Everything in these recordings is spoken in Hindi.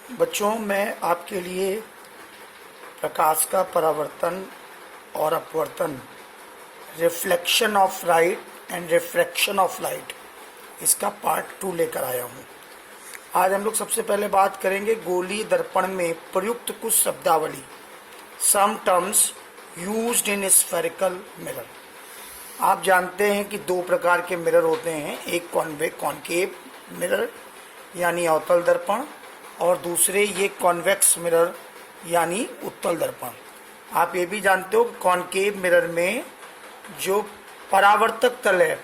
बच्चों, मैं आपके लिए प्रकाश का परावर्तन और अपवर्तन, reflection of light and refraction of light, इसका पार्ट 2 लेकर आया हूँ। आज हम लोग सबसे पहले बात करेंगे गोलीय दर्पण में प्रयुक्त कुछ शब्दावली, some terms used in spherical mirror. आप जानते हैं कि दो प्रकार के मिरर होते हैं, एक कॉन्केव मिरर यानी अवतल दर्पण और दूसरे ये कॉन्वेक्स मिरर यानी उत्तल दर्पण। आप ये भी जानते हो कॉन्केव मिरर में जो परावर्तक तल है,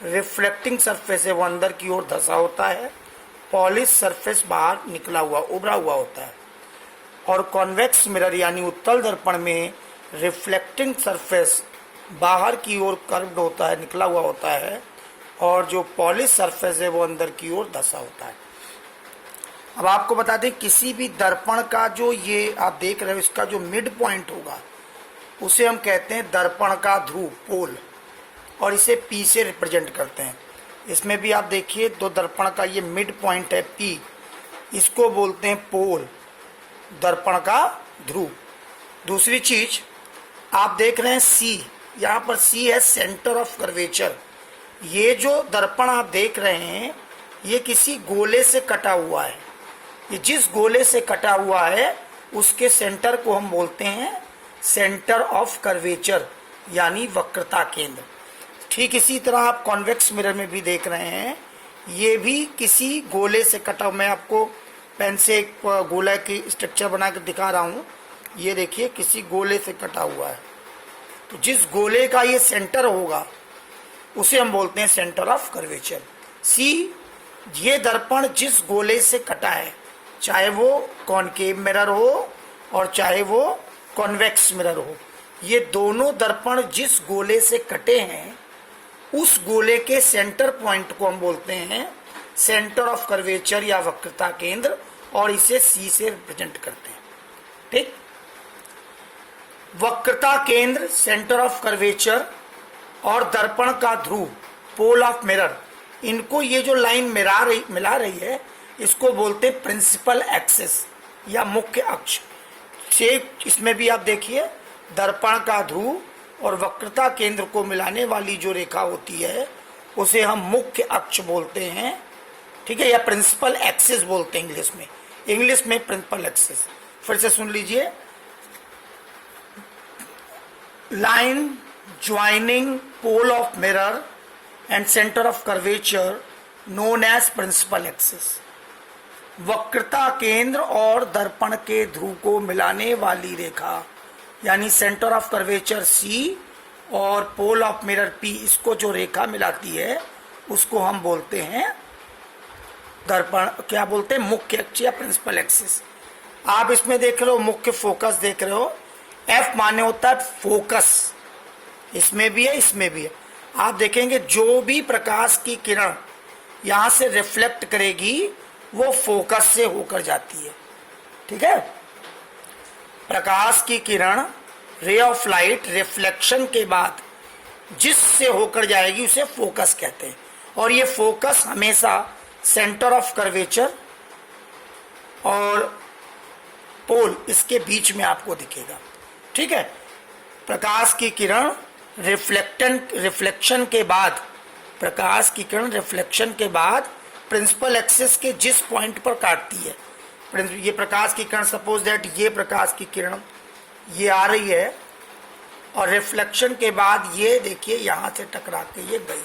रिफ्लेक्टिंग सरफेस है, वो अंदर की ओर धंसा होता है, पॉलिश सरफेस बाहर निकला हुआ उभरा हुआ होता है। और कॉन्वेक्स मिरर यानी उत्तल दर्पण में रिफ्लेक्टिंग सरफेस बाहर की ओर कर्व्ड होता है, निकला हुआ होता है, और जो पॉलिश सरफेस है वो अंदर की ओर धंसा होता है। अब आपको बता दें, किसी भी दर्पण का जो ये आप देख रहे हो, इसका जो मिड पॉइंट होगा उसे हम कहते हैं दर्पण का ध्रुव, पोल, और इसे P से रिप्रेजेंट करते हैं। इसमें भी आप देखिए, दो दर्पण का ये मिड पॉइंट है P, इसको बोलते हैं पोल, दर्पण का ध्रुव। दूसरी चीज आप देख रहे हैं C, यहाँ पर C है सेंटर ऑफ कर्वेचर। ये जो दर्पण आप देख रहे हैं ये किसी गोले से कटा हुआ है। ये जिस गोले से कटा हुआ है उसके सेंटर को हम बोलते हैं सेंटर ऑफ कर्वेचर यानी वक्रता केंद्र। ठीक इसी तरह आप कॉन्वेक्स मिरर में भी देख रहे हैं, ये भी किसी गोले से कटा हुआ। मैं आपको पेन से एक गोला की स्ट्रक्चर बना कर दिखा रहा हूँ। ये देखिए किसी गोले से कटा हुआ है, तो जिस गोले का ये सेंटर होगा उसे हम बोलते हैं सेंटर ऑफ कर्वेचर। सी, ये दर्पण जिस गोले से कटा है, चाहे वो कॉनकेव मिरर हो और चाहे वो कॉन्वेक्स मिरर हो, ये दोनों दर्पण जिस गोले से कटे हैं उस गोले के सेंटर पॉइंट को हम बोलते हैं सेंटर ऑफ कर्वेचर या वक्रता केंद्र, और इसे सी से रिप्रेजेंट करते हैं। ठीक, वक्रता केंद्र, सेंटर ऑफ कर्वेचर, और दर्पण का ध्रुव, पोल ऑफ मिरर, इनको ये जो लाइन मिला रही है इसको बोलते हैं प्रिंसिपल एक्सिस या मुख्य अक्ष। से इसमें भी आप देखिए, दर्पण का ध्रुव और वक्रता केंद्र को मिलाने वाली जो रेखा होती है उसे हम मुख्य अक्ष बोलते हैं। ठीक है, या प्रिंसिपल एक्सिस बोलते हैं इंग्लिश में प्रिंसिपल एक्सिस। फिर से सुन लीजिए, line joining pole of mirror and center of curvature known as principal axis। वक्रता केंद्र और दर्पण के ध्रुव को मिलाने वाली रेखा यानी सेंटर ऑफ कर्वेचर C और पोल ऑफ मिरर P, इसको जो रेखा मिलाती है उसको हम बोलते हैं दर्पण, क्या बोलते हैं, मुख्य अक्ष या प्रिंसिपल एक्सिस। आप इसमें देख रहे हो मुख्य फोकस देख रहे हो, F माने होता है फोकस, इसमें भी है इसमें भी है। आप देखेंगे जो भी प्रकाश की किरण यहां से रिफ्लेक्ट करेगी वो फोकस से होकर जाती है। ठीक है, प्रकाश की किरण, रे ऑफ लाइट, रिफ्लेक्शन के बाद जिससे होकर जाएगी उसे फोकस कहते हैं, और ये फोकस हमेशा सेंटर ऑफ कर्वेचर और पोल इसके बीच में आपको दिखेगा। ठीक है, प्रकाश की किरण रिफ्लेक्शन के बाद, प्रकाश की किरण रिफ्लेक्शन के बाद प्रिंसिपल एक्सिस के जिस पॉइंट पर काटती है, ये प्रकाश की किरण, सपोज दैट ये प्रकाश की किरण ये आ रही है और रिफ्लेक्शन के बाद ये देखिए यहां से टकरा के ये गई,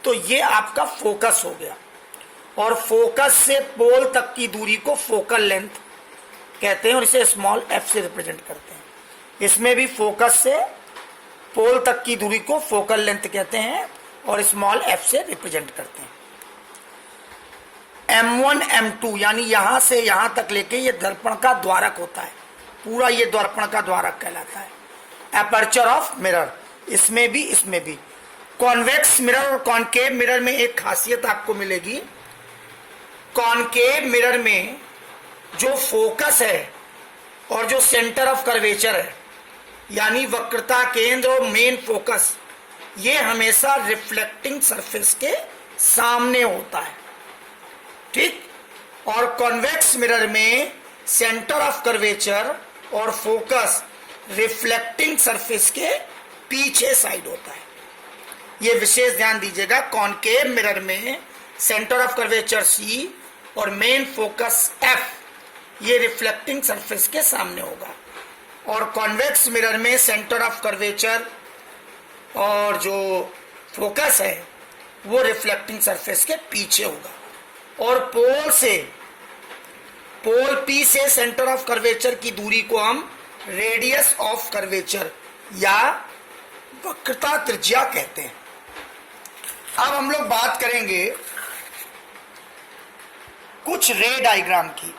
तो ये आपका फोकस हो गया। और फोकस से पोल तक की दूरी को फोकल लेंथ कहते हैं और इसे स्मॉल f से रिप्रेजेंट करते हैं। इसमें भी फोकस से पोल तक की दूरी को फोकल लेंथ कहते हैं और स्मॉल f से रिप्रेजेंट करते हैं। M1 M2 यानी यहां से यहां तक लेके ये दर्पण का द्वारक होता है, पूरा ये दर्पण का द्वारक कहलाता है। एपर्चर ऑफ मिरर, इसमें भी कॉन्वेक्स मिरर और कॉनकेव मिरर में एक खासियत आपको मिलेगी। कॉनकेव मिरर में जो फोकस है और जो सेंटर ऑफ कर्वेचर है यानी वक्रता केंद्र और मेन फोकस, ये हमेशा रिफ्लेक्टिंग सरफेस के सामने होता है। ठीक, और कॉन्वेक्स मिरर में सेंटर ऑफ कर्वेचर और फोकस रिफ्लेक्टिंग सरफेस के पीछे साइड होता है। ये विशेष ध्यान दीजिएगा, कॉनकेव मिरर में सेंटर ऑफ कर्वेचर C और मेन फोकस F ये रिफ्लेक्टिंग सरफेस के सामने होगा, और कॉन्वेक्स मिरर में सेंटर ऑफ कर्वेचर और जो फोकस है वो रिफ्लेक्टिंग सरफेस के पीछे होगा। और पोल P से सेंटर ऑफ कर्वेचर की दूरी को हम रेडियस ऑफ कर्वेचर या वक्रता त्रिज्या कहते हैं। अब हम लोग बात करेंगे कुछ रे डायग्राम की।